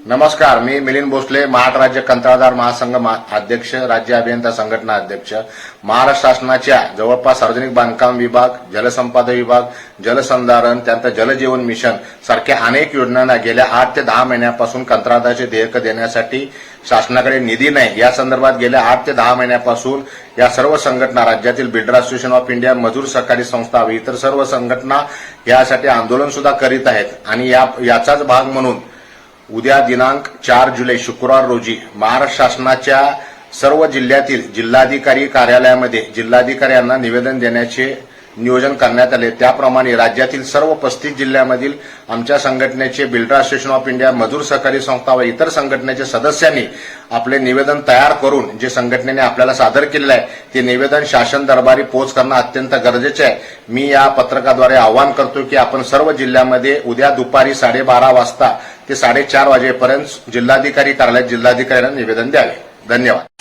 नमस्कार, मी मिलिंद भोसले, महाराष्ट्र राज्य कंत्राटदार महासंघ अध्यक्ष, राज्य अभियंता संघटना अध्यक्ष. महाराष्ट्र शासनाच्या जवळपास सार्वजनिक बांधकाम विभाग, जलसंपदा विभाग, जलसंधारण, त्यानंतर जलजीवन मिशन सारख्या अनेक योजनांना गेल्या 8 ते 10 महिन्यापासून कंत्राटाचे देयक देण्यासाठी शासनाकडे निधी नाही. या संदर्भात गेल्या 8 ते 10 महिन्यापासून या सर्व संघटना, राज्यातील बिल्डर असोसिएशन ऑफ इंडिया, मजूर सहकारी संस्था व इतर सर्व संघटना यासाठी आंदोलन सुद्धा करीत आहेत. आणि याचाच भाग म्हणून उद्या दिनांक 4 जुलै शुक्रवार रोजी महाराष्ट्र शासनाच्या सर्व जिल्ह्यातील जिल्हाधिकारी कार्यालयामध्ये जिल्हाधिकारी यांना निवेदन देण्याचे नियोजन करण्यात आले. त्याप्रमाणे राज्यातील सर्व 35 जिल्ह्यामधील आमच्या संघटनेचे बिल्डर असोसिएशन ऑफ इंडिया, मजूर सहकारी संस्था व इतर संघटनेच्या सदस्यांनी आपले निवेदन तयार करून जे संघटनेने आपल्याला सादर केलेले आहे ते निवेदन शासन दरबारी पोच करणं अत्यंत गरजेचे आहे. मी या पत्रकाद्वारे आवाहन करतो की आपण सर्व जिल्ह्यामध्ये उद्या दुपारी 12:30 वाजता ते 4:30 वाजेपर्यंत जिल्हाधिकारी कार्यालयात जिल्हाधिकाऱ्यांना निवेदन द्यावे. धन्यवाद.